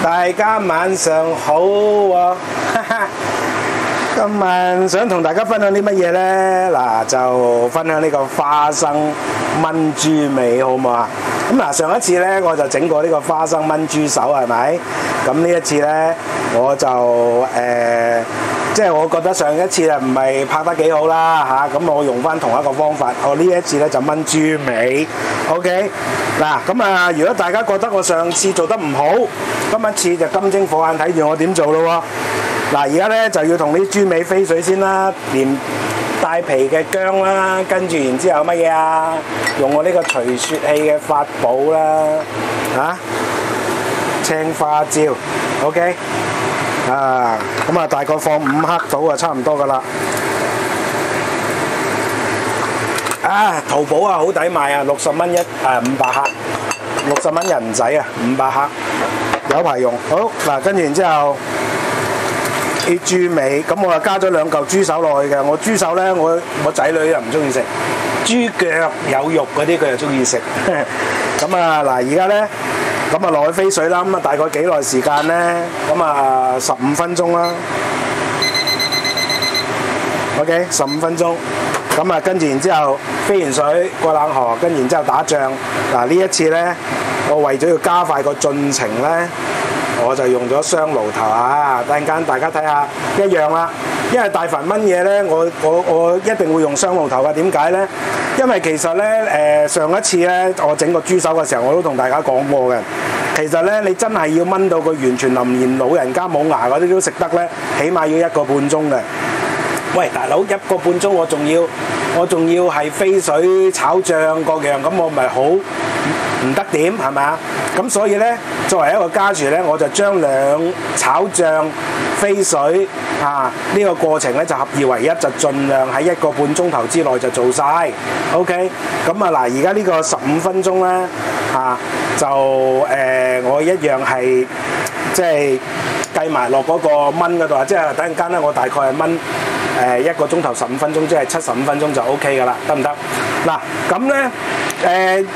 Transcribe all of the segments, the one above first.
大家晚上好喎，今晚想同大家分享啲乜嘢呢？嗱，就分享呢個花生炆豬尾，好唔好啊？咁嗱，上一次呢，我就整過呢個花生炆豬手，係咪？咁呢一次呢，我就即係我覺得上一次啊唔係拍得幾好啦嚇，咁我用翻同一個方法，我呢一次咧就炆豬尾 ，OK？ 嗱，咁啊，如果大家覺得我上次做得唔好，今一次就金睛火眼睇住我點做咯喎！嗱，而家咧就要同啲豬尾飛水先啦，連帶皮嘅薑啦，跟住然之後乜嘢啊？用我呢個除雪器嘅法寶啦，嚇，青花椒 ，OK？啊，咁啊大概放5克到啊，差唔多噶啦。啊，淘寶啊好抵買啊，60蚊500克，60蚊人仔啊，500克，有排用。好嗱，跟住然之後啲豬尾，咁我就加咗2嚿豬手落去嘅。我豬手咧，我仔女又唔中意食，豬腳有肉嗰啲佢又中意食。咁啊嗱，而家咧。咁啊落去飛水啦，咁啊大概幾耐時間呢？咁啊15分鐘啦。OK， 15分鐘。咁啊跟住然之後飛完水過冷河，跟住然之後打醬。嗱呢一次呢，我為咗要加快個進程呢，我就用咗雙爐頭啊！等陣間大家睇下一樣啦。因為大份炆嘢呢，我一定會用雙爐頭嘅。點解呢？因為其實呢，上一次呢，我整個豬手嘅時候，我都同大家講過嘅。其實呢，你真係要炆到佢完全連老人家冇牙嗰啲都食得呢，起碼要1個半鐘嘅。喂，大佬1個半鐘我仲要係飛水炒醬各樣，咁我咪好唔得點係咪啊？咁所以呢，作為一個家廚呢，我就將炒醬飛水呢個過程呢，就合二為一，就盡量喺1個半鐘頭之內就做晒。OK， 咁啊嗱，而家呢個15分鐘呢，就我一樣係即係計埋落嗰個炆嗰度啊，即係等陣間呢，我大概係炆1個鐘頭15分鐘，即係75分鐘就 OK 噶啦，得唔得？嗱，咁呢，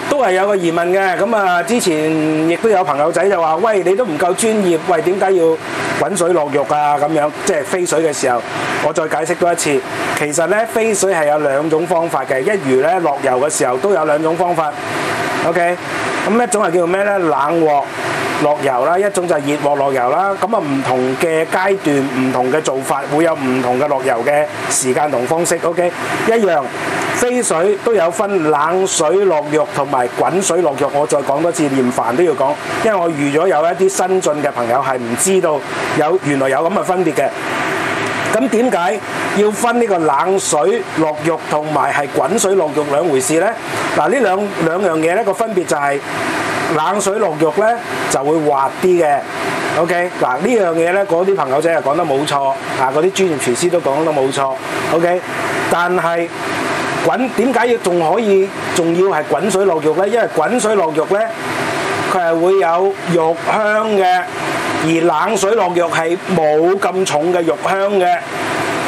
都係有個疑問嘅，咁啊之前亦都有朋友仔就話：喂，你都唔夠專業，喂點解要滾水落肉啊？咁樣即係飛水嘅時候，我再解釋多一次。其實呢，飛水係有2種方法嘅，一如呢落油嘅時候都有2種方法。OK， 咁一種係叫做咩呢？冷鑊落油啦，一種就係熱鑊落油啦。咁啊唔同嘅階段、唔同嘅做法，會有唔同嘅落油嘅時間同方式。OK， 一樣飛水都有分冷水落肉同埋滾水落肉。我再講多次，連飯都要講，因為我預咗有一啲新進嘅朋友係唔知道原來有咁嘅分別嘅。咁點解要分呢個冷水落肉同埋係滾水落肉2回事呢？嗱，呢兩樣嘢呢個分別就係冷水落肉呢就會滑啲嘅。OK， 嗱呢樣嘢呢，嗰啲朋友仔係講得冇錯，嗰啲專業廚師都講得冇錯。OK， 但係點解仲要係滾水落肉呢？因為滾水落肉呢，佢係會有肉香嘅。而冷水落肉係冇咁重嘅肉香嘅。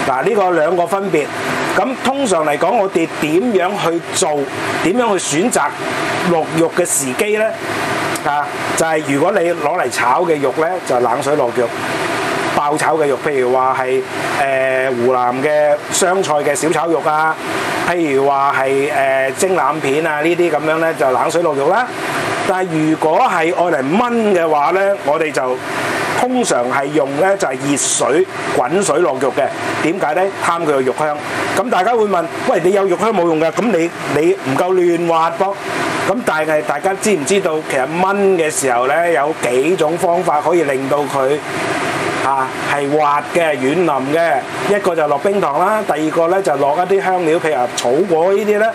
嗱，呢個2個分別。咁通常嚟講，我哋點樣去做？點樣去選擇落肉嘅時機呢？就係如果你攞嚟炒嘅肉呢，就係冷水落肉。爆炒嘅肉，譬如話係湖南嘅湘菜嘅小炒肉啊，譬如話係蒸腩片啊呢啲咁樣呢，就冷水落肉啦。但係如果係愛嚟炆嘅話呢，我哋就通常係用呢就係熱水滾水落肉嘅。點解呢？貪佢嘅肉香。咁大家會問：喂，你有肉香冇用㗎？咁你唔夠嫩滑噃。咁但係大家知唔知道其實炆嘅時候呢，有幾種方法可以令到佢係滑嘅、軟腍嘅？一個就落冰糖啦，第二個呢就落一啲香料，譬如草果呢啲呢，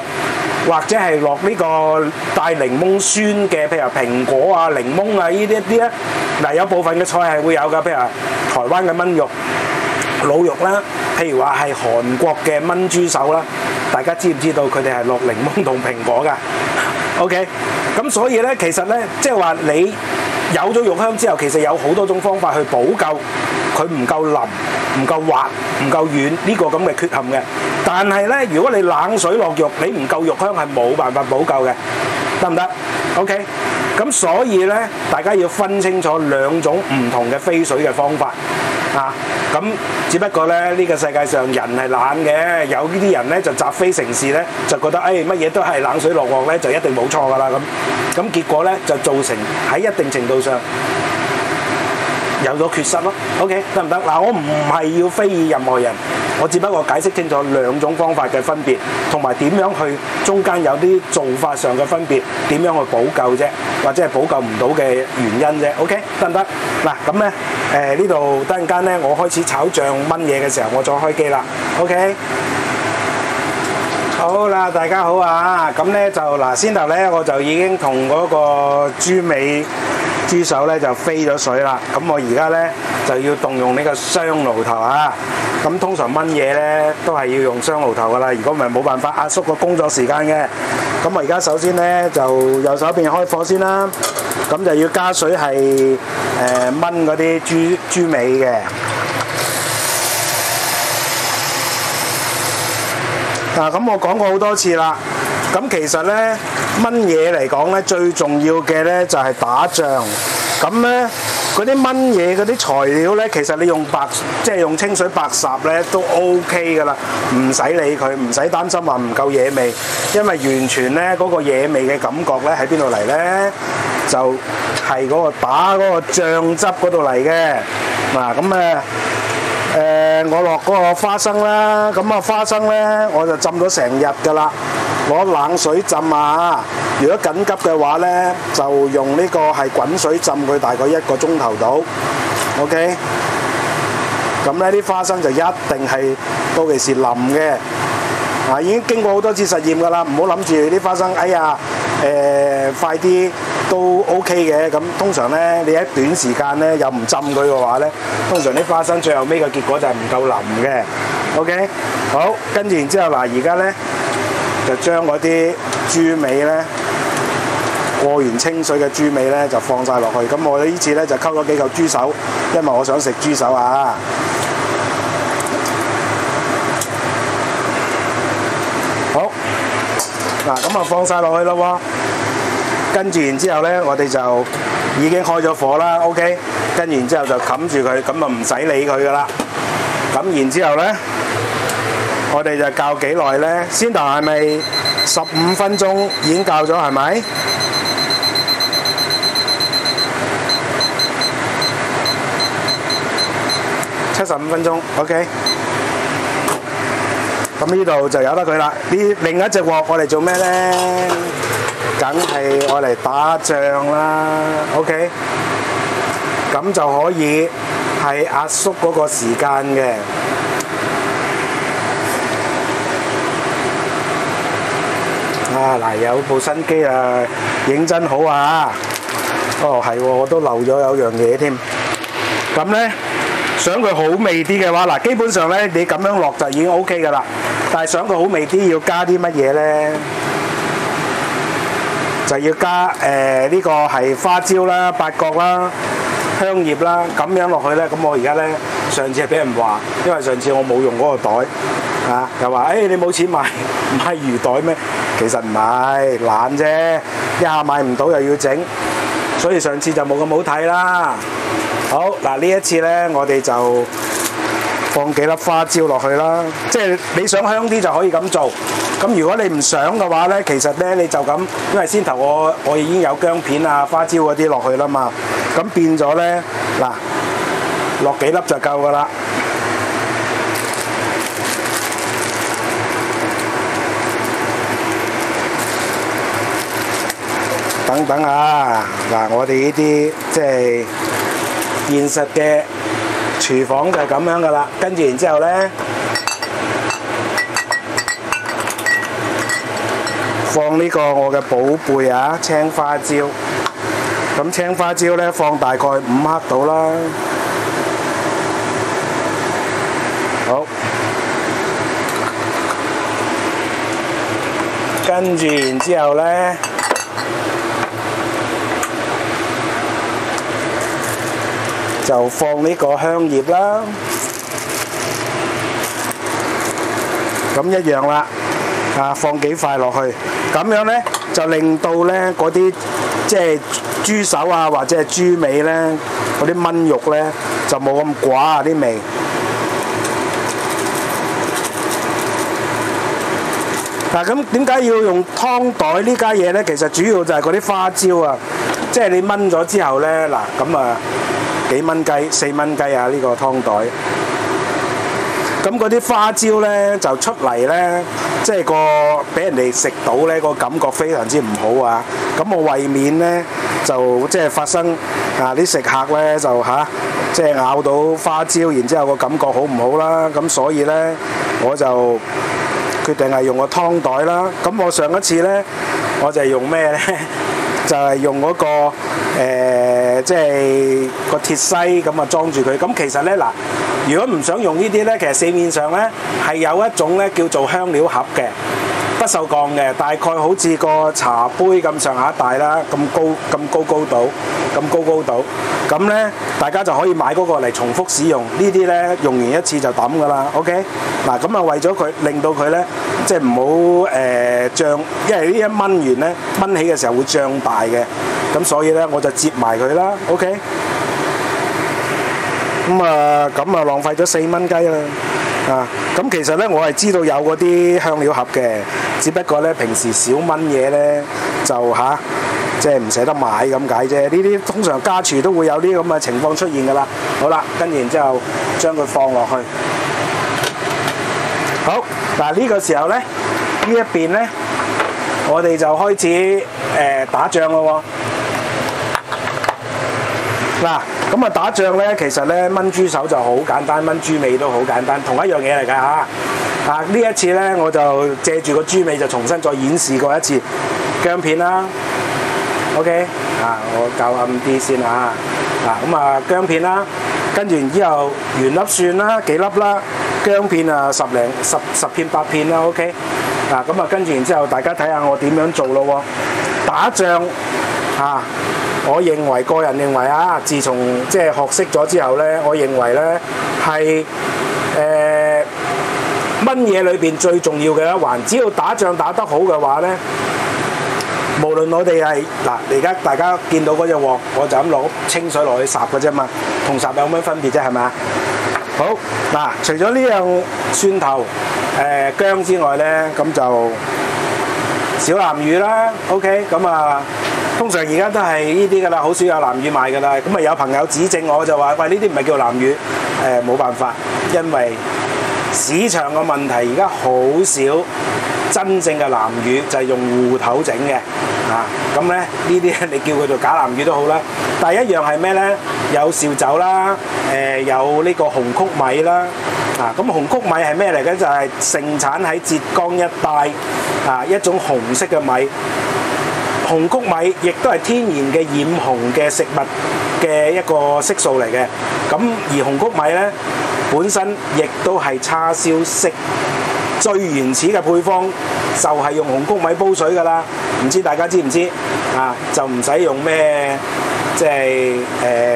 或者係落呢個帶檸檬酸嘅，譬如蘋果啊、檸檬啊呢啲呢。嗱，有部分嘅菜係會有㗎，譬如台灣嘅炆肉、滷肉啦，譬如話係韓國嘅炆豬手啦，大家知唔知道佢哋係落檸檬同蘋果㗎？OK， 咁所以呢，其實呢，即係話你有咗肉香之後，其實有好多種方法去補救佢唔夠腍、唔夠滑、唔夠軟呢個咁嘅缺陷嘅。但係呢，如果你冷水落肉，你唔夠肉香係冇辦法補救嘅，得唔得？OK。咁所以咧，大家要分清楚兩種唔同嘅飛水嘅方法啊。咁只不過咧，呢個世界上人係懶嘅，有呢啲人咧就習非成是咧，就覺得乜嘢都係冷水落鑊咧，就一定冇錯㗎啦咁。咁結果咧就造成喺一定程度上有咗缺失咯。OK， 得唔得？嗱，我唔係要非議任何人，我只不過解釋清楚兩種方法嘅分別，同埋點樣去中間有啲做法上嘅分別，點樣去補救啫，或者係補救唔到嘅原因啫。OK， 得唔得？嗱，咁咧呢度等陣間咧，我開始炒醬炆嘢嘅時候，我再開機啦。OK。好啦，大家好啊！咁咧就嗱，先頭咧我就已經同嗰個豬尾豬手咧就飛咗水啦。咁我而家咧就要動用呢個雙爐頭啊！咁通常炆嘢咧都係要用雙爐頭噶啦，如果唔係冇辦法壓縮個工作時間嘅。咁我而家首先咧就右手邊開火先啦，咁就要加水係炆嗰啲豬尾嘅。嗱，咁我講過好多次啦。咁其實咧炆嘢嚟講咧，最重要嘅咧就係打醬。咁咧嗰啲炆嘢嗰啲材料咧，其實你用用清水白霎咧都 OK 噶啦，唔使理佢，唔使擔心話唔夠野味，因為完全咧嗰個野味嘅感覺咧喺邊度嚟咧？就係嗰個打嗰個醬汁嗰度嚟嘅。嗱，咁我落嗰個花生啦，咁啊花生咧我就浸咗成日㗎啦，攞冷水浸啊。如果緊急嘅話咧，就用呢個係滾水浸佢大概1個鐘頭到。OK， 咁咧啲花生就一定係到期時腍嘅。啊，已經經過好多次實驗㗎啦，唔好諗住啲花生，快啲都 OK 嘅。咁通常咧，你喺短時間咧又唔浸佢嘅話咧，通常啲花生最後尾嘅結果就係唔夠腍嘅。OK， 好，跟住然之後嗱，而家咧就將嗰啲豬尾咧過完清水嘅豬尾咧就放晒落去。咁我呢次咧就溝咗幾嚿豬手，因為我想食豬手啊。好，嗱咁啊放晒落去咯喎，跟住然之後咧，我哋就已經開咗火啦 ，OK， 跟住然之後就冚住佢，咁啊唔使理佢噶啦。咁然之後咧，我哋就較幾耐咧？先頭係咪15分鐘已經較咗係咪？75分鐘 ，OK。咁呢度就由得佢啦。另一隻鑊我哋做咩咧？梗係我嚟打醬啦。OK， 咁就可以係壓縮嗰個時間嘅。啊嗱，有部新機啊，認真好啊！哦係喎，我都漏咗有樣嘢添。咁咧，想佢好味啲嘅話，嗱，基本上咧你咁樣落就已經 OK 㗎啦。但係想佢好味啲，要加啲乜嘢咧？就要加呢個係花椒啦、八角啦、香葉啦，咁樣落去咧。咁我而家咧上次係俾人話，因為上次我冇用嗰個袋啊，又話你冇錢買魚袋咩？其實唔係懶啫，一下買唔到又要整，所以上次就冇咁好睇啦。好嗱，呢一次咧我哋就放幾粒花椒落去啦，即係你想香啲就可以咁做。咁如果你唔想嘅話咧，其實咧你就咁，因為先頭我已經有薑片啊、花椒嗰啲落去啦嘛，咁變咗咧嗱，落幾粒就夠噶啦。等等啊，嗱，我哋呢啲即係現實嘅廚房就係咁樣噶啦，跟住然之後咧，放呢個我嘅寶貝啊，青花椒。咁青花椒咧放大概5克到啦。好，跟住然之後咧，就放呢個香葉啦，咁一樣啦，放幾塊落去，咁樣咧就令到咧嗰啲即係豬手啊或者係豬尾咧，嗰啲炆肉咧就冇咁寡啊啲味。嗱，咁點解要用湯袋呢家嘢咧？其實主要就係嗰啲花椒啊，即係你炆咗之後咧，嗱咁啊幾蚊雞4蚊雞啊呢個湯袋。咁嗰啲花椒咧就出嚟咧，即係個俾人哋食到咧個感覺非常之唔好啊！咁我為免咧就即係發生啊啲食客咧就即係咬到花椒，然之後個感覺好唔好啦？咁所以咧我就決定係用個湯袋啦。咁我上一次咧我就係用咩咧？就係用嗰個即係個鐵篩咁啊裝住佢。咁其實咧嗱，如果唔想用呢啲咧，其實市面上咧係有一種咧叫做香料盒嘅，不鏽鋼嘅，大概好似個茶杯咁上下大啦，咁高度。咁咧大家就可以買嗰個嚟重複使用。呢啲咧用完一次就抌㗎啦。OK， 嗱咁啊為咗佢令到佢咧即係唔好脹，因為呢一炆完咧炆起嘅時候會脹大嘅，咁所以咧我就摺埋佢啦。OK。咁啊浪費咗4蚊雞啦。咁其實咧我係知道有嗰啲香料盒嘅，只不過咧平時少炆嘢咧就即係唔捨得買咁解啫。呢啲通常家廚都會有啲咁嘅情況出現㗎啦。好啦，跟住然之後將佢放落去。好，嗱呢個時候咧呢一邊咧我哋就開始打醬咯喎。嗱。咁啊打醬咧，其實咧炆豬手就好簡單，炆豬尾都好簡單，同一樣嘢嚟㗎嚇。呢一次咧，我就借住個豬尾就重新再演示過一次薑片啦。OK，我較暗啲先嚇。咁啊薑片啦，跟住然之後原粒蒜啦，幾粒啦，薑片啊10片8片啦。OK，咁啊跟住然之後，大家睇下我點樣做咯喎。打醬我個人認為自從即係學識咗之後咧，我認為咧係炆嘢裏邊最重要嘅一環。只要打醬打得好嘅話咧，無論我哋係而家大家見到嗰隻鑊，我就咁攞清水落去烚嘅啫嘛，同烚有咩分別啫？係咪啊？好除咗呢樣蒜頭薑之外咧，咁就小南乳啦。OK， 咁啊。通常而家都係呢啲㗎啦，好少有南乳賣㗎啦。咁啊有朋友指正我就話：喂，呢啲唔係叫南乳。冇辦法，因為市場嘅問題，而家好少真正嘅南乳就係用芋頭整嘅。咁咧呢啲你叫佢做假南乳都好啦。但係一樣係咩咧？有紹酒啦，有呢個紅曲米啦。咁紅曲米係咩嚟嘅？就係盛產喺浙江一帶一種紅色嘅米。紅曲米亦都係天然嘅染紅嘅食物嘅一個色素嚟嘅，咁而紅曲米咧本身亦都係叉燒式最原始嘅配方，就係用紅曲米煲水㗎啦。唔知大家知唔知就唔使用咩即係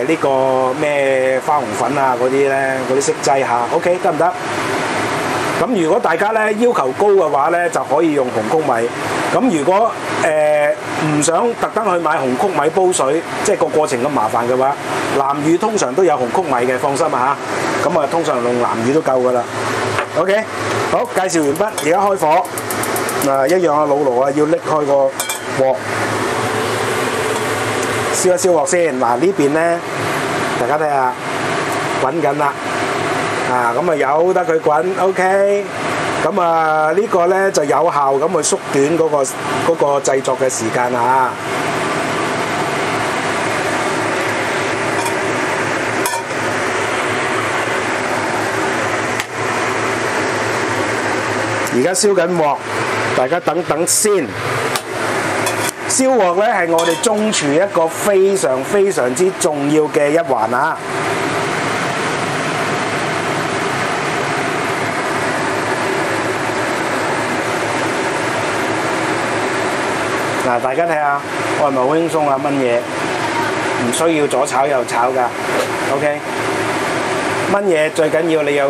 呢個咩花紅粉啊嗰啲咧，嗰啲色劑下 OK 得唔得？咁如果大家咧要求高嘅話咧，就可以用紅曲米。咁如果唔想特登去買紅曲米煲水，即係個過程咁麻煩嘅話，南乳通常都有紅曲米嘅，放心咁通常用南乳都夠㗎啦。OK， 好，介紹完畢，而家開火。一樣老羅要拎開個鑊，燒一燒鑊先。呢邊咧，大家睇下滾緊啦。咁由得佢滾 ，OK。咁呢個咧就有效咁去縮短嗰個製作嘅時間啊！而家燒緊鑊，大家等等先。燒鑊咧係我哋中廚一個非常非常之重要嘅一環啊！大家睇下，我係咪好輕鬆啊？炆嘢唔需要左炒右炒㗎 ，OK。炆嘢最緊要你要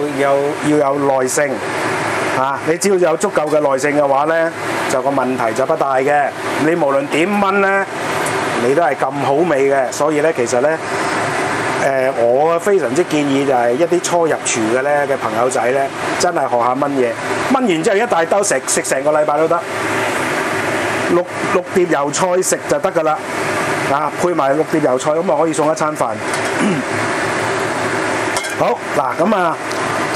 有耐性你只要有足夠嘅耐性嘅話咧，就個問題就不大嘅。你無論點炆咧，你都係咁好味嘅，所以咧其實咧我非常之建議就係一啲初入廚嘅咧嘅朋友仔咧，真係學下炆嘢，炆完之後一大兜食成個禮拜都得，六碟油菜食就得㗎啦，配埋6碟油菜咁啊可以送一餐飯。好嗱，咁啊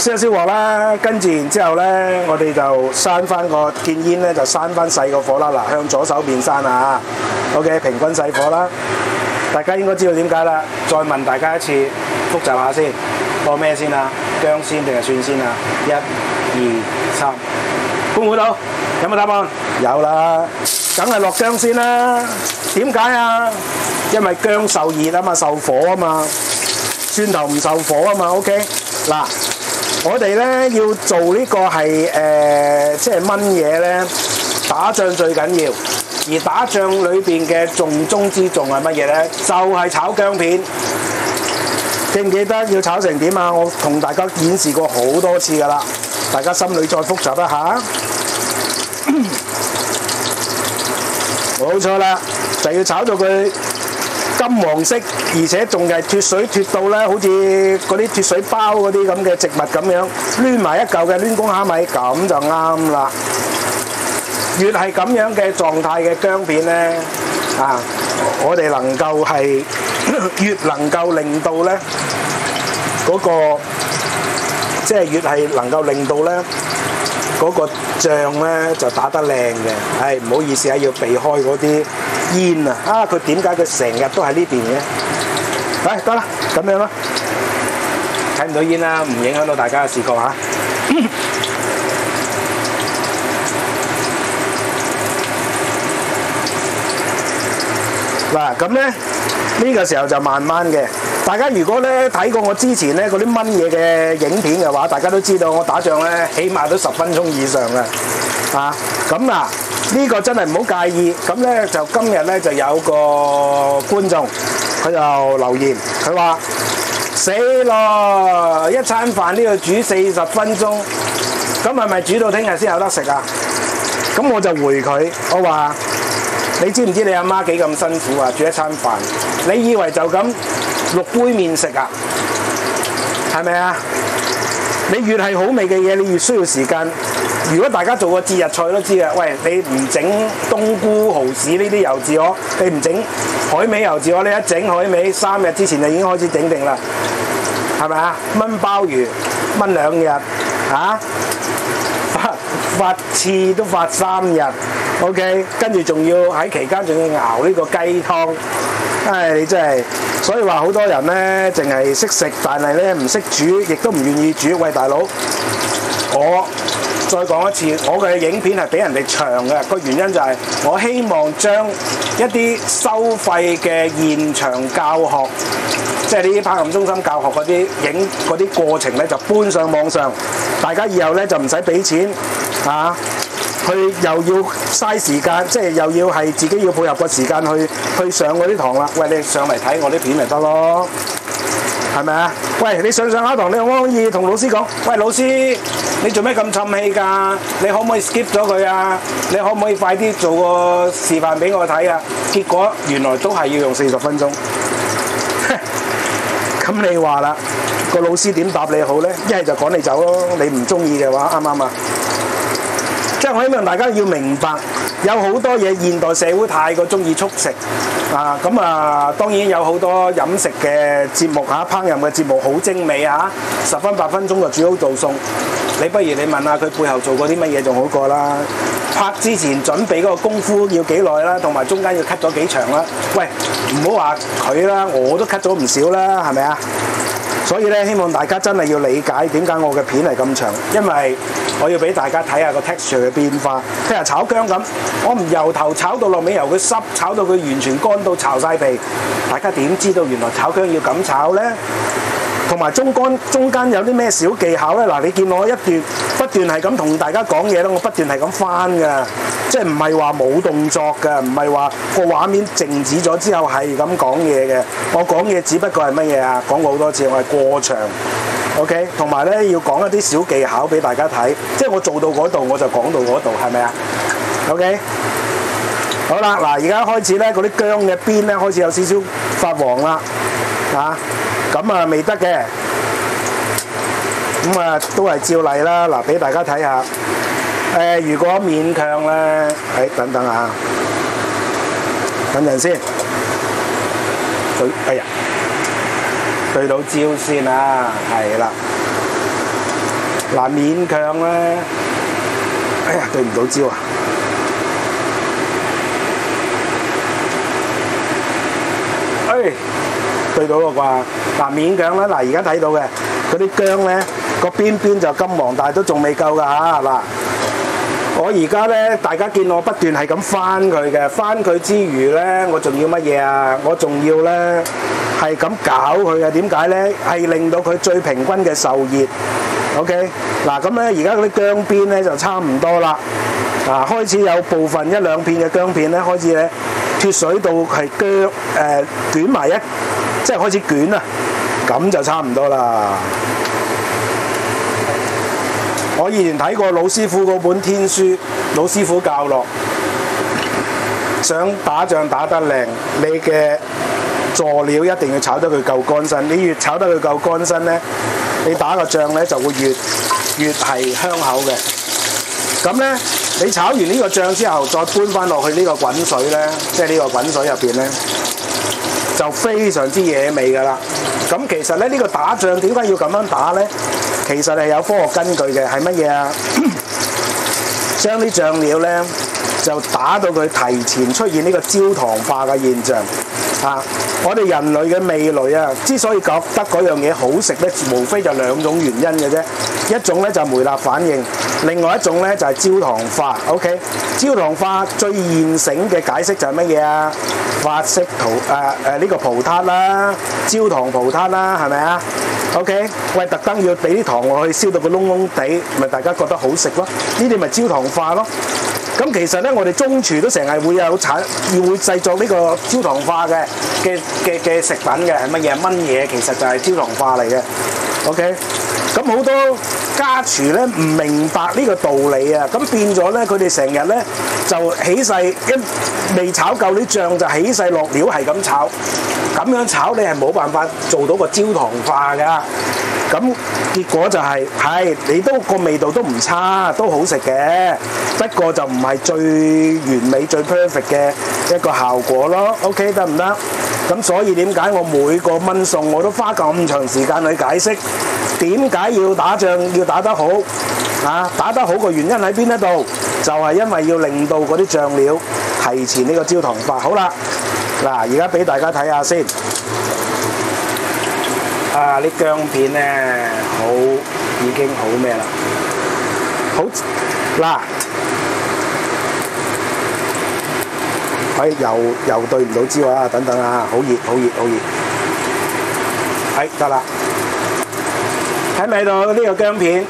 燒鑊啦，跟住然之後咧，我哋就閂翻個見煙咧，就閂翻細個火啦。嗱，向左手邊閂啊 ，OK， 平均細火啦。大家應該知道點解啦。再問大家一次，複習下先，播咩先啊？薑先定係蒜先啊？1、2、3，估唔估到？有冇答案？有啦，梗係落薑先啦。點解啊？因為薑受熱啊嘛，受火啊嘛。蒜頭唔受火啊嘛 ，OK。嗱，我哋咧要做呢個係即係炆嘢咧，打醬最緊要。而打醬裏邊嘅重中之重係乜嘢咧？就係炒薑片。記唔記得要炒成點啊？我同大家演示過好多次㗎啦，大家心裏再複習一下。冇錯啦，就要炒到佢金黃色，而且仲係脫水脫到咧，好似嗰啲脫水包嗰啲咁嘅植物咁樣，攣埋一嚿嘅攣公蝦米，咁就啱啦。越係咁樣嘅狀態嘅薑片咧，我哋能夠係越能夠令到咧嗰個，即係越係能夠令到咧嗰個醬咧就打得靚嘅。唔好意思啊，要避開嗰啲煙啊！佢點解佢成日都喺呢邊嘅？得啦，咁樣啦，睇唔到煙啦，唔影響到大家嘅視覺嚇。嗱，咁咧呢個時候就慢慢嘅。大家如果咧睇過我之前咧嗰啲炆嘢嘅影片嘅話，大家都知道我打醬咧起碼都10分鐘以上啦。咁呢個真係唔好介意。咁咧就今日咧就有個觀眾佢就留言，佢話死咯，一餐飯都要煮40分鐘，咁係咪煮到聽日先有得食啊？咁我就回佢，我話你知唔知你阿媽幾咁辛苦啊？煮一餐飯，你以為就咁6杯麵食啊？係咪啊？你越係好味嘅嘢，你越需要時間。如果大家做過節日菜都知啊，喂，你唔整冬菇、蠔豉呢啲油脂鵝，你唔整海味油脂鵝，你一整海味3日之前就已經開始整定啦，係咪啊？炆鮑魚炆2日，發翅都發3日 ，OK， 跟住仲要喺期間仲要熬呢個雞湯，你真係，所以話好多人咧淨係識食，但係咧唔識煮，亦都唔願意煮。喂，大佬，我再講一次，我嘅影片係比人哋長嘅，個原因就係我希望將一啲收費嘅現場教學，即係呢啲烹飪中心教學嗰啲影嗰啲過程咧，就搬上網上，大家以後咧就唔使俾錢去又要嘥時間，即係又要係自己要配合個時間去上嗰啲堂啦。喂，你上嚟睇我啲片咪得咯，係咪啊？喂，你上下堂，你可唔可以同老師講？喂，老師，你做咩咁沉氣㗎？你可唔可以 skip 咗佢啊？你可唔可以快啲做個示範俾我睇啊？結果原來都係要用40分鐘。咁你話啦，個老師點答你好呢？一係就趕你走咯，你唔中意嘅話，啱唔啱啊？即係我希望大家要明白，有好多嘢現代社會太過中意速食當然有好多飲食嘅節目烹飪嘅節目好精美10分8分鐘就煮好道餸。你不如你問下佢背後做過啲乜嘢仲好過啦。拍之前準備嗰個功夫要幾耐啦，同埋中間要 cut 咗幾長啦。喂，唔好話佢啦，我都 cut 咗唔少啦，係咪啊？所以咧，希望大家真係要理解點解我嘅片係咁長，因為我要俾大家睇下個 texture 嘅變化。譬如炒薑咁，我唔由頭炒到落尾，由佢濕炒到佢完全乾到巢晒皮，大家點知道原來炒薑要咁炒呢？同埋中間有啲咩小技巧呢？嗱，你見我不斷係咁同大家講嘢啦，我不斷係咁翻㗎，即係唔係話冇動作㗎，唔係話個畫面靜止咗之後係咁講嘢嘅。我講嘢只不過係乜嘢啊？講過好多次，我係過場 ，OK。同埋呢，要講一啲小技巧俾大家睇，即係我做到嗰度我就講到嗰度，係咪啊？OK。好啦，嗱，而家開始咧，嗰啲薑嘅邊咧開始有少少發黃啦，咁啊未得嘅，咁啊都係照例啦。嗱，俾大家睇下，如果勉強咧，等等啊，等陣先，對到焦先啊，係啦，嗱勉強咧，對唔到焦啊！對到咯啩，嗱勉強啦，嗱而家睇到嘅嗰啲薑咧個邊就金黃，但係都仲未夠㗎嚇。嗱，我而家咧，大家見我不斷係咁翻佢嘅，翻佢之餘咧，我仲要乜嘢啊？我仲要咧係咁搞佢嘅，點解咧？係令到佢最平均嘅受熱。OK， 嗱咁咧，而家嗰啲薑邊咧就差唔多啦。開始有部分1、2片嘅薑片咧開始咧脫水到係捲埋一，即係開始捲啊，咁就差唔多啦。我以前睇過老師傅嗰本天書，老師傅教落，想打醬打得靚，你嘅佐料一定要炒得佢夠乾身。你越炒得佢夠乾身咧，你打個醬咧就會越係香口嘅。咁咧，你炒完呢個醬之後，再搬翻落去呢個滾水咧，即係呢個滾水入邊咧，就非常之惹味㗎啦。咁其實咧，呢個打醬點解要咁樣打咧？其實係有科學根據嘅，係乜嘢啊？將啲醬料咧就打到佢提前出現呢個焦糖化嘅現象。我哋人類嘅味蕾啊，之所以覺得嗰樣嘢好食咧，無非就2種原因嘅啫。一種咧就係梅納反應，另外一種咧就係焦糖化。OK， 焦糖化最現成嘅解釋就係乜嘢啊？法式呢個葡撻啦，焦糖葡撻啦，係咪啊 ？OK， 喂，特登要俾啲糖落去，燒到個窿窿地，咪大家覺得好食咯？呢啲咪焦糖化咯。咁其實咧，我哋中廚都成日會製作呢個焦糖化嘅食品嘅，係乜嘢？炆嘢其實就係焦糖化嚟嘅。OK， 咁好多家廚咧唔明白呢個道理啊，咁變咗咧，佢哋成日咧就起勢一未炒夠啲醬就起勢落料係咁炒，咁樣炒你係冇辦法做到個焦糖化㗎。咁結果就係你都個味道都唔差，都好食嘅，不過就唔係最完美、最 perfect 嘅一個效果咯。OK， 得唔得？咁所以點解我每個炆餸我都花咁長時間去解釋點解要打醬要打得好打得好個原因喺邊一度？就係因為要令到嗰啲醬料提前呢個焦糖化。好啦，嗱，而家俾大家睇下先。啲薑片咧已經好咩啦？好嗱，又對唔到焦啊！等等啊，好熱，得啦，睇唔睇到呢個薑片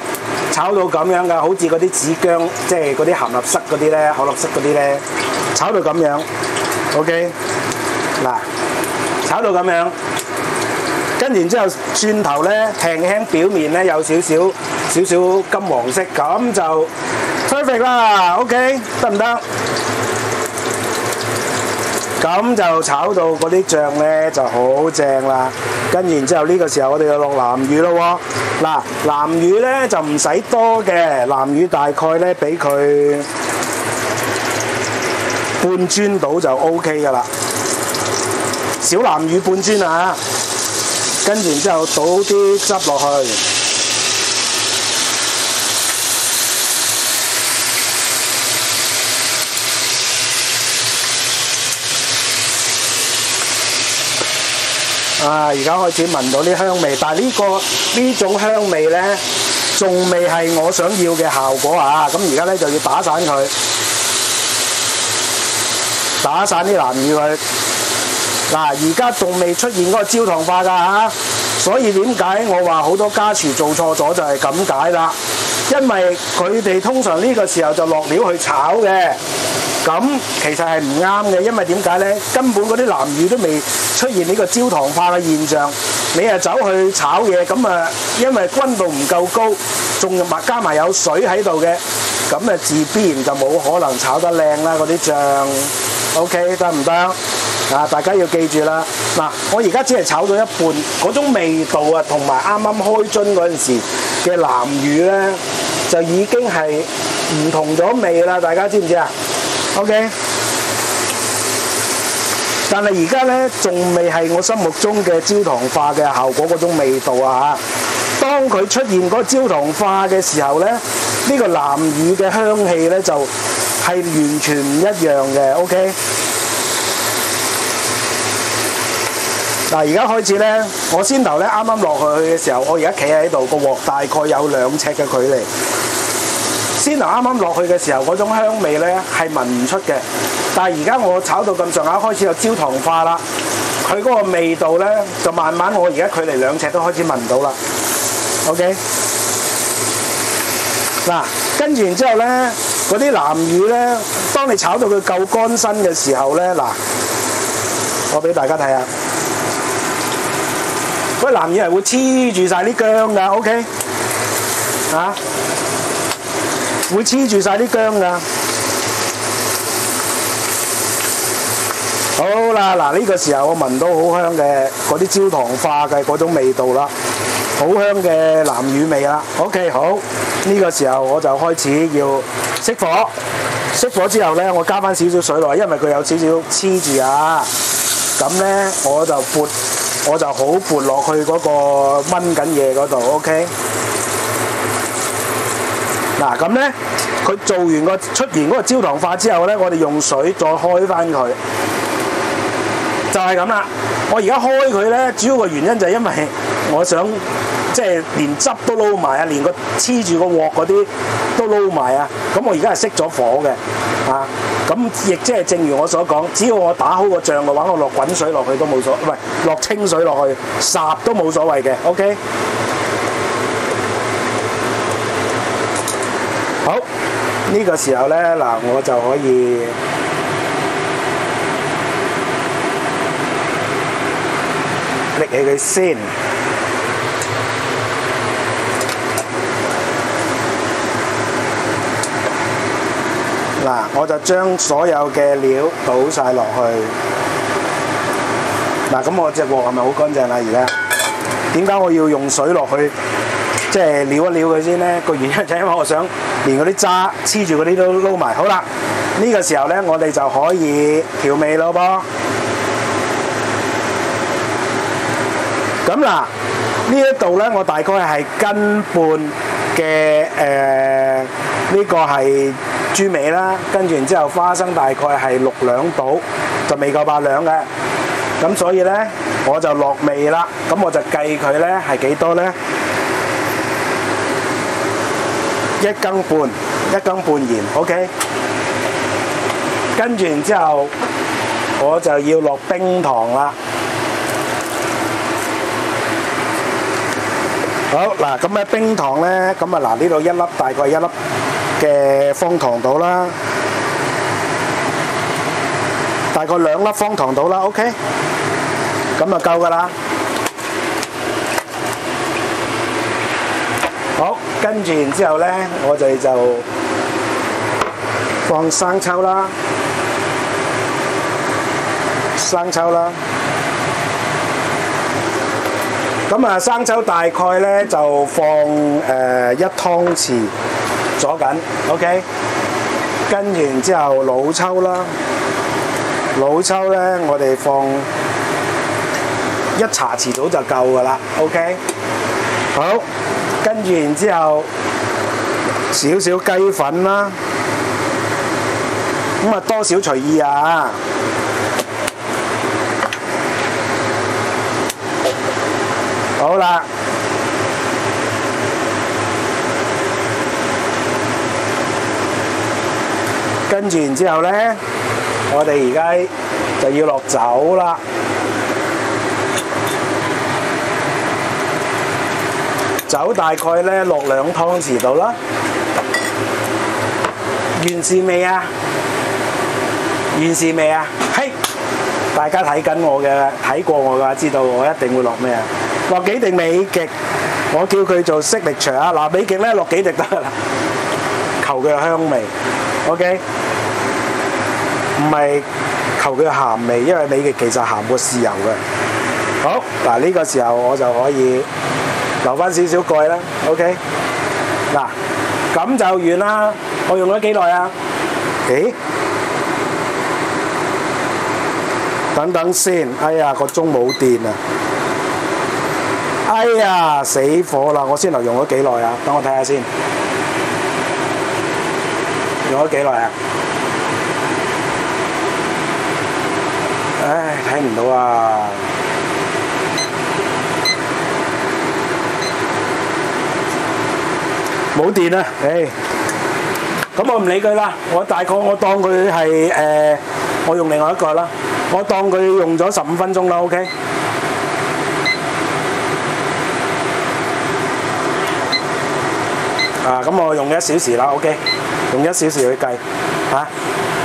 炒到咁樣㗎？好似嗰啲紫薑，即係嗰啲鹹立塞嗰啲咧，口立塞嗰啲咧，炒到咁樣。OK， 嗱，炒到咁樣。跟然之後轉頭咧，輕表面咧有少少金黃色，咁就 perfect 啦。OK， 得唔得？咁就炒到嗰啲醬咧就好正啦。跟然之後呢個時候我哋就落南乳咯喎。嗱，南乳咧就唔使多嘅，南乳大概咧俾佢半磚到就 OK 噶啦。小南乳半磚啊！跟然之後倒啲汁落去，而家開始聞到啲香味，但係呢種香味咧，仲未係我想要嘅效果啊！咁而家咧就要打散佢，打散啲南乳佢。嗱，而家仲未出現嗰個焦糖化㗎嚇，所以點解我話好多家廚做錯咗就係咁解啦。因為佢哋通常呢個時候就落料去炒嘅，咁其實係唔啱嘅。因為點解呢？根本嗰啲南乳都未出現呢個焦糖化嘅現象，你係走去炒嘢，咁啊，因為溫度唔夠高，仲加埋有水喺度嘅，咁啊自必然就冇可能炒得靚啦嗰啲醬。OK 得唔得？啊，大家要記住啦。嗱，我而家只係炒到一半，嗰種味道啊，同埋啱啱開樽嗰陣時嘅南乳咧，就已經係唔同咗味啦。大家知唔知啊 ？OK。但係而家咧，仲未係我心目中嘅焦糖化嘅效果嗰種味道啊！嚇，當佢出現嗰個焦糖化嘅時候咧，呢個南乳嘅香氣咧就係完全唔一樣嘅。OK， 嗱，而家開始咧，我先頭咧啱啱落去嘅時候，我而家企喺度，個鑊大概有2尺嘅距離。先頭啱啱落去嘅時候，嗰種香味咧係聞唔出嘅。但係而家我炒到咁上下，開始有焦糖化啦，佢嗰個味道咧就慢慢，我而家距離2尺都開始聞到啦。OK， 嗱，跟住然之後咧，嗰啲南乳咧，當你炒到佢夠乾身嘅時候咧，嗱，我俾大家睇下，嗰啲南乳係會黐住晒啲薑㗎。OK， 啊，會黐住晒啲薑㗎。好啦，嗱，呢個時候我聞到好香嘅嗰啲焦糖化嘅嗰種味道啦，好香嘅南乳味啦。OK， 好，呢個時候我就開始要熄火，熄火之後咧，我加翻少少水落去，因為佢有少少黐住啊。咁咧我就好撥落去嗰個燜緊嘢嗰度。OK， 嗱，咁咧佢做完出現嗰個焦糖化之後咧，我哋用水再開翻佢。就係咁啦，我而家開佢咧，主要個原因就係因為我想即係連汁都撈埋啊，連個黐住個鑊嗰啲都撈埋啊。咁我而家係熄咗火嘅，啊，咁亦即係正如我所講，只要我打好個醬嘅話，我落滾水落去都冇所謂，唔係落清水落去霎都冇所謂嘅。OK， 好，呢個時候咧，嗱，我就可以拎起佢先，嗱，我就將所有嘅料倒晒落去。嗱，咁我隻鑊係咪好乾淨啦？而家點解我要用水落去，即係撩一撩佢先咧？個原因就係因為我想連嗰啲渣黐住嗰啲都撈埋。好啦，呢個時候咧，我哋就可以調味咯噃。咁嗱，呢一度咧，我大概係斤半嘅呢個係豬尾啦，跟住然之後花生大概係6兩到，就未夠8兩嘅。咁所以咧，我就落味啦。咁我就計佢咧係幾多咧？1羹半鹽 ，OK。跟住然之後，我就要落冰糖啦。好嗱，咁咧冰糖咧，咁啊嗱呢度一粒大概1粒嘅方糖到啦，大概2粒方糖到啦 ，OK， 咁就夠噶啦。好，跟住然之後咧，我哋就放生抽啦，咁啊，生抽大概咧就放1湯匙左緊 ，OK。跟住然之後老抽啦，老抽咧我哋放1茶匙到就夠噶啦 ，OK。好，跟住然之後少少雞粉啦，咁啊多少隨意啊。好啦，跟住然之後咧，我哋而家就要落酒啦。酒大概咧落2湯匙度啦。完事未啊？完事未啊？嘿，大家睇過我嘅，知道我一定會落咩啊？落幾滴美極，我叫佢做signature啊！嗱，美極咧落幾滴得啦，求佢嘅香味 ，OK， 唔係求佢鹹味，因為你其實鹹過豉油嘅。好，嗱呢個時候我就可以留翻少少蓋啦。OK， 嗱咁就完啦。我用咗幾耐啊？咦？等等先，哎呀個鐘冇電啊！哎呀死火啦！我先頭用咗幾耐啊？等我睇下先，用咗幾耐啊？唉，睇唔到啊！冇電啊！唉，咁我唔理佢啦。我大概我當佢係我用另外一個啦。我當佢用咗15分鐘啦。OK。咁我用1小時啦。OK， 用1小時去計嚇。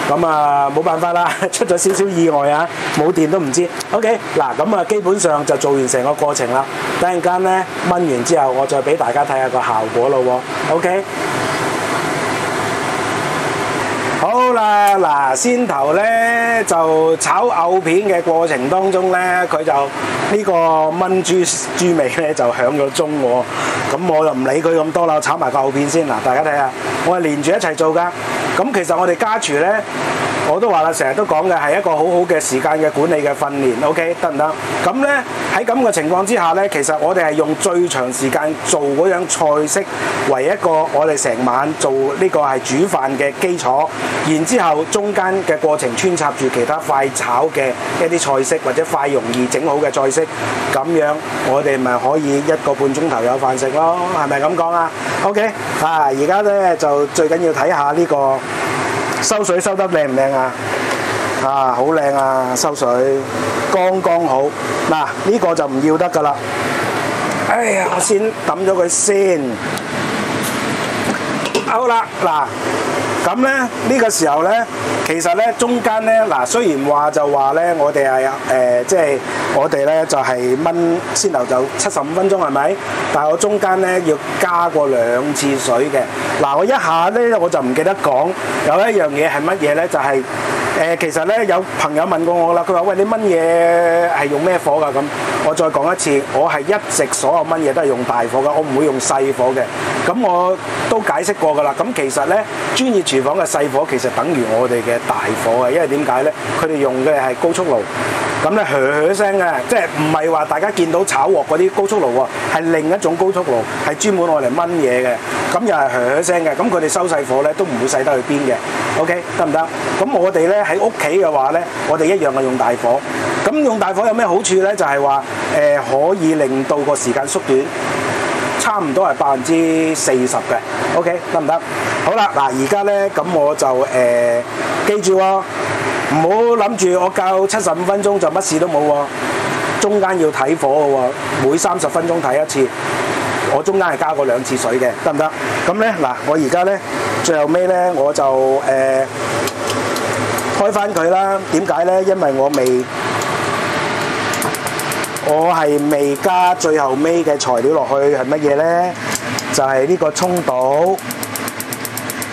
咁冇辦法啦，出咗少少意外啊，冇電都唔知。OK， 嗱咁基本上就做完成個過程啦。等陣間咧燜完之後，我再俾大家睇下個效果咯喎。OK。好啦，嗱先頭咧就炒牛片嘅過程當中咧，佢就呢個燜豬味咧就響咗鐘喎。咁我就唔理佢咁多啦，炒埋個牛片先。嗱，大家睇下，我係連住一齊做㗎。咁其實我哋家廚咧，我都話啦，成日都講嘅係一個好好嘅時間嘅管理嘅訓練。OK， 得唔得？咁咧喺咁嘅情況之下咧，其實我哋係用最長時間做嗰樣菜式為一個我哋成晚做呢個係煮飯嘅基礎，然之後中間嘅過程穿插住其他快炒嘅一啲菜式或者快容易整好嘅菜式，咁樣我哋咪可以1個半鐘頭有飯食咯，係咪咁講啊 ？OK， 而家咧就最緊要睇下呢個收水收得靚唔靚啊？好靚啊！收水剛剛好。嗱，呢個就唔要得㗎啦。哎呀，我先抌咗佢先。好啦，嗱，咁咧呢個時候咧，其實咧中間咧，嗱雖然話就話咧，我哋係即係我哋咧就係燜先頭就75分鐘係咪？但係我中間咧要加過2次水嘅。嗱，我一下咧我就唔記得講，有一樣嘢係乜嘢咧？就係其實咧有朋友問過我啦，佢話：喂，你燜嘢係用咩火㗎？咁我再講一次，我係一直所有燜嘢都係用大火㗎，我唔會用細火嘅。咁我都解釋過㗎啦。咁其實咧專業廚房嘅細火其實等於我哋嘅大火嘅，因為點解咧？佢哋用嘅係高速爐，咁咧噓聲嘅，即係唔係話大家見到炒鑊嗰啲高速爐喎，係另一種高速爐，係專門我嚟燜嘢嘅。咁又係噓聲嘅，咁佢哋收細火咧都唔會細得去邊嘅。OK， 得唔得？咁我哋咧喺屋企嘅話咧，我哋一樣係用大火。咁用大火有咩好處咧？就係話可以令到個時間縮短，差唔多係40%嘅。OK， 得唔得？好啦，嗱而家咧咁我就記住喎，唔好諗住我教75分鐘就乜事都冇喎，中間要睇火嘅喎，每30分鐘睇一次。我中間係加過2次水嘅，得唔得？咁咧嗱，我而家咧最後尾咧我就開翻佢啦。點解咧？因為我係未加最後尾嘅材料落去，係乜嘢咧？就係呢個葱島。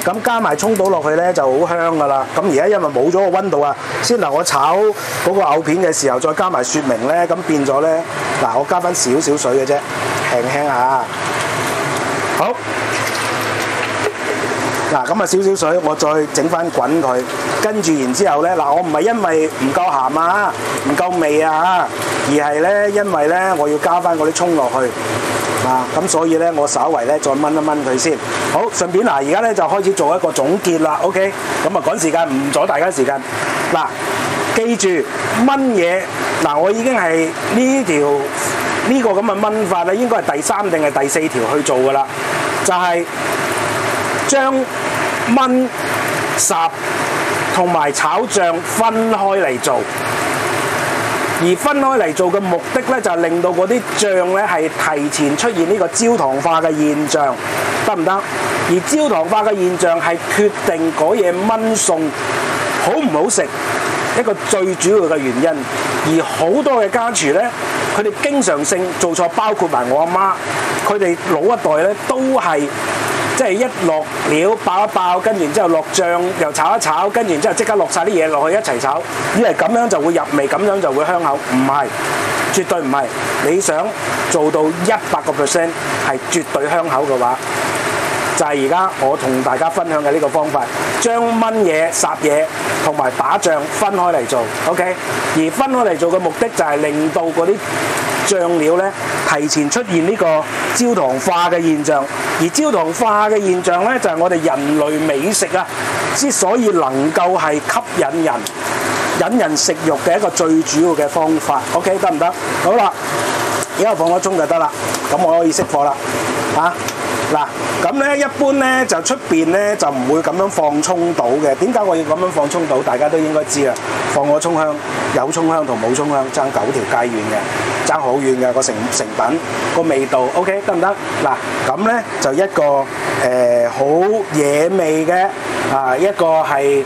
咁加埋葱島落去咧就好香噶啦。咁而家因為冇咗個溫度啊，先嗱我炒嗰個牛片嘅時候再加埋雪明咧，咁變咗咧嗱，我加翻少少水嘅啫，輕輕下。好，嗱咁少少水，我再整翻滾佢，跟住然之後咧嗱，我唔係因為唔夠鹹啊，唔夠味啊，而係咧因為咧我要加翻嗰啲葱落去。咁所以咧，我稍為咧再燜一燜佢先。好，順便而家咧就開始做一個總結啦。OK， 咁趕時間，唔阻大家時間。嗱，記住燜嘢，我已經係呢個咁嘅燜法咧，應該係第3定係第4條去做噶啦，就係將燜、烚同埋炒醬分開嚟做。而分開嚟做嘅目的咧，就係令到嗰啲醬咧係提前出現呢個焦糖化嘅現象，得唔得？而焦糖化嘅現象係決定嗰嘢燜餸好唔好食一個最主要嘅原因。而好多嘅家廚咧，佢哋經常性做錯，包括埋我阿媽，佢哋老一代咧都係即係一落料爆一爆，跟住之後落醬又炒一炒，跟住之後即刻落晒啲嘢落去一齊炒，以為咁樣就會入味，咁樣就會香口，唔係，絕對唔係。你想做到100%係絕對香口嘅話，就係而家我同大家分享嘅呢個方法，將炆嘢、烚嘢同埋打醬分開嚟做 ，OK？ 而分開嚟做嘅目的就係令到嗰啲醬料咧提前出現呢個焦糖化嘅現象，而焦糖化嘅現象咧就係我哋人類美食啊之所以能夠係吸引人、引人食慾嘅一個最主要嘅方法 ，OK？ 得唔得？好啦，而家放咗葱就得啦，咁我可以熄火啦，嗱，咁咧一般咧就出邊咧就唔會咁樣放葱到嘅。點解我要咁樣放葱到？大家都應該知啦。放個葱香，有葱香同冇葱香爭9條街遠嘅，爭好遠嘅個成品個味道。OK 得唔得？嗱，咁咧就一個好惹味嘅一個係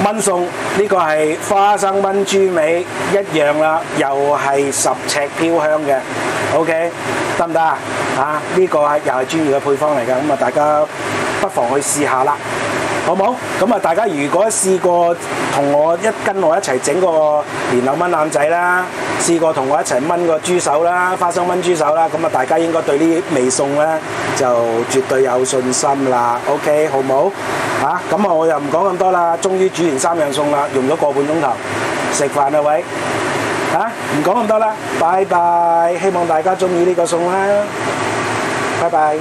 炆餸，呢個係花生炆豬尾一樣啦，又係10尺飄香嘅。OK 得唔得啊？呢個又係專業嘅配方嚟㗎，咁啊大家不妨去試下啦，好冇？咁啊大家如果試過跟我一齊整個蓮藕炆腩仔啦，試過同我一齊炆個豬手啦，花生炆豬手啦，咁啊大家應該對呢啲味餸咧就絕對有信心啦。OK 好冇？咁啊我又唔講咁多啦，終於煮完3樣餸啦，用咗個半鐘頭，食飯啦喂！唔講咁多啦，拜拜！希望大家中意呢個餸啦，拜拜。